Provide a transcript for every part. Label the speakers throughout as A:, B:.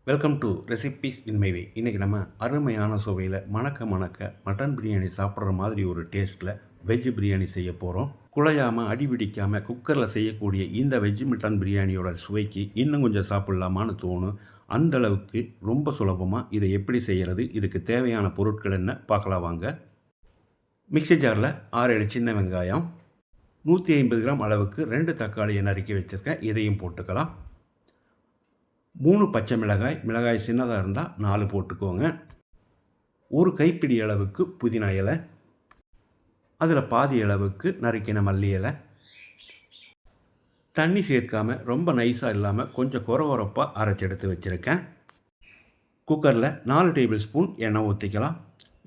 A: Welcome to recipes in my way. இன்றைக்கி நம்ம அருமையான சுவையில் மணக்க மட்டன் பிரியாணி சாப்பிட்ற மாதிரி ஒரு டேஸ்ட்டில் வெஜ் பிரியாணி செய்ய போகிறோம். குழையாமல் அடிபிடிக்காமல் குக்கரில் செய்யக்கூடிய இந்த வெஜ் மட்டன் பிரியாணியோட சுவைக்கு இன்னும் கொஞ்சம் சாப்பிட்லாமான்னு தோணும். அந்தளவுக்கு ரொம்ப சுலபமாக இதை எப்படி செய்கிறது, இதுக்கு தேவையான பொருட்கள் என்ன பார்க்கலாம் வாங்க. மிக்சி ஜாரில் 6-7 சின்ன வெங்காயம், 150 கிராம் அளவுக்கு 2 தக்காளியை நறுக்கி வச்சுருக்கேன், இதையும் போட்டுக்கலாம். 3 பச்சை மிளகாய் சின்னதாக இருந்தால் 4 போட்டுக்கோங்க. ஒரு கைப்பிடி அளவுக்கு புதினா இலை, அதில் பாதி அளவுக்கு நறுக்கின மல்லி இலை. தண்ணி சேர்க்காமல் ரொம்ப நைஸாக இல்லாமல் கொஞ்சம் கொரகொரப்பாக அரைச்சி எடுத்து வச்சுருக்கேன். குக்கரில் 4 டேபிள் ஸ்பூன் எண்ணெய் ஊற்றிக்கலாம்.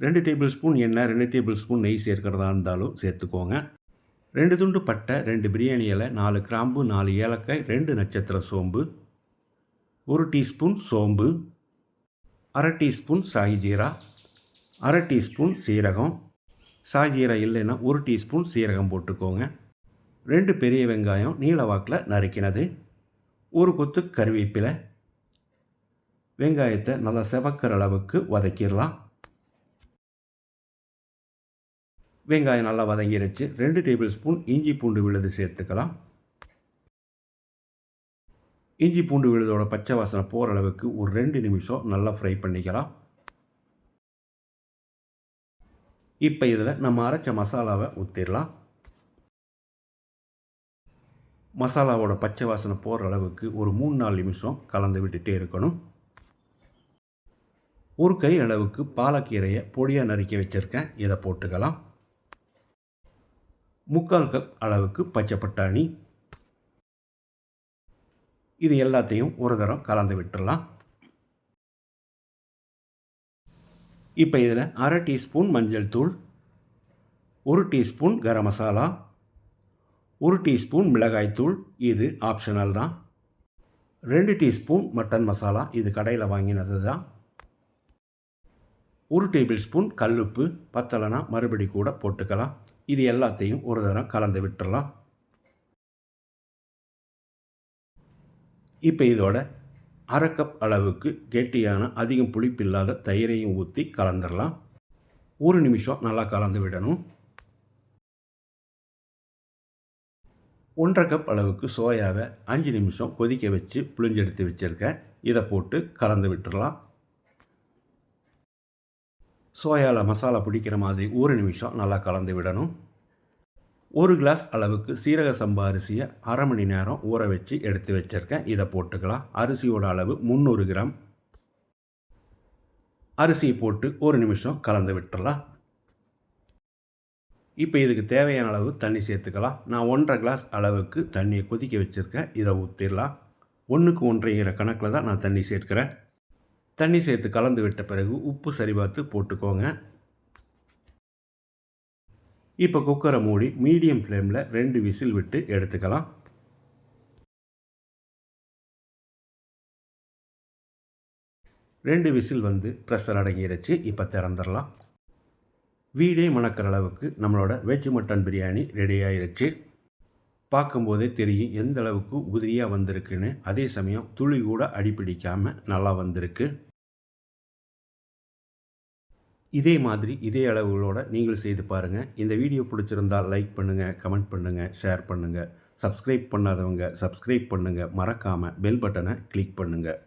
A: 2 டேபிள் ஸ்பூன் எண்ணெய், 2 டேபிள் ஸ்பூன் நெய் சேர்க்கிறதா இருந்தாலும் சேர்த்துக்கோங்க. 2 துண்டு பட்டை, 2 பிரியாணி இலை, 4 கிராம்பு, 4 ஏலக்காய், 2 நட்சத்திர சோம்பு, 1 டீஸ்பூன் சோம்பு, 1/2 டீஸ்பூன் சாய் ஜீரா, 1/2 டீஸ்பூன் சீரகம். சாய் ஜீரா இல்லைன்னா 1 டீஸ்பூன் சீரகம் போட்டுக்கோங்க. 2 பெரிய வெங்காயம் நீல வாக்கில் நறுக்கினது, 1 கொத்து கருவேப்பிலை. வெங்காயத்தை நல்லா செவக்கிற அளவுக்கு வதக்கிடலாம். வெங்காயம் நல்லா வதங்கிருச்சு. 2 டேபிள் ஸ்பூன் இஞ்சி பூண்டு விழுது சேர்த்துக்கலாம். இஞ்சி பூண்டு விழுதோட பச்சை வாசனை போகிற அளவுக்கு ஒரு 2 நிமிஷம் நல்லா ஃப்ரை பண்ணிக்கலாம். இப்போ இதில் நம்ம அரைச்ச மசாலாவை ஊற்றிடலாம். மசாலாவோட பச்சை வாசனை போகிற அளவுக்கு ஒரு 3-4 நிமிஷம் கலந்து விட்டுட்டே இருக்கணும். ஒரு கை அளவுக்கு பாலக்கீரையை பொடியாக நறுக்கி வச்சுருக்கேன், இதை போட்டுக்கலாம். 3/4 கப் அளவுக்கு பச்சை பட்டாணி. இது எல்லாத்தையும் ஒரு தரம் கலந்து விட்டுடலாம். இப்போ இதில் 1/2 டீஸ்பூன் மஞ்சள் தூள், 1 டீஸ்பூன் கரம் மசாலா, 1 டீஸ்பூன் மிளகாய்த்தூள், இது ஆப்ஷனல் தான். 2 டீஸ்பூன் மட்டன் மசாலா, இது கடையில் வாங்கினது தான். 1 டேபிள் ஸ்பூன் கல்லுப்பு, பத்தலைனா மறுபடி கூட போட்டுக்கலாம். இது எல்லாத்தையும் ஒரு தரம் கலந்து விட்டுடலாம். இப்போ இதோட 1/2 கப் அளவுக்கு கெட்டியான அதிகம் புளிப்பில்லாத தயிரையும் ஊற்றி கலந்துடலாம். 1 நிமிஷம் நல்லா கலந்து விடணும். 1/2 கப் அளவுக்கு சோயாவை 5 நிமிஷம் கொதிக்க வச்சு புளிஞ்செடுத்து வச்சுருக்கேன், இதை போட்டு கலந்து விட்டுடலாம். சோயாவில் மசாலா பிடிக்கிற மாதிரி 1 நிமிஷம் நல்லா கலந்து விடணும். 1 கிளாஸ் அளவுக்கு சீரக சம்பா அரிசியை 1/2 மணி நேரம் ஊற வச்சு எடுத்து வச்சுருக்கேன், இதை போட்டுக்கலாம். அரிசியோட அளவு 300 கிராம். அரிசியை போட்டு 1 நிமிஷம் கலந்து விட்டுடலாம். இப்போ இதுக்கு தேவையான அளவு தண்ணி சேர்த்துக்கலாம். நான் 1/2 கிளாஸ் அளவுக்கு தண்ணியை கொதிக்க வச்சுருக்கேன், இதை ஊற்றிடலாம். 1க்கு 1.5 கணக்கில் தான் நான் தண்ணி சேர்க்கிறேன். தண்ணி சேர்த்து கலந்து விட்ட பிறகு உப்பு சரி பார்த்து போட்டுக்கோங்க. இப்போ குக்கரை மூடி மீடியம் ஃப்ளேமில் 2 விசில் விட்டு எடுத்துக்கலாம். ரெண்டு விசில் வந்து ப்ரெஷர் அடங்கிருச்சு. இப்போ திறந்துடலாம். வீடே மணக்கிற அளவுக்கு நம்மளோட வெஜ் மட்டன் பிரியாணி ரெடி ஆயிருச்சு. பார்க்கும்போதே தெரியும் எந்த அளவுக்கு உதிரியாக வந்திருக்குன்னு. அதே சமயம் துளி கூட அடிப்பிடிக்காமல் நல்லா வந்திருக்கு. இதே மாதிரி இதே அளவுகளோடு நீங்கள் செய்து பாருங்கள். இந்த வீடியோ பிடிச்சிருந்தால் லைக் பண்ணுங்கள், கமெண்ட் பண்ணுங்கள், ஷேர் பண்ணுங்கள். சப்ஸ்கிரைப் பண்ணாதவங்க சப்ஸ்கிரைப் பண்ணுங்கள். மறக்காமல் பெல் பட்டனை கிளிக் பண்ணுங்கள்.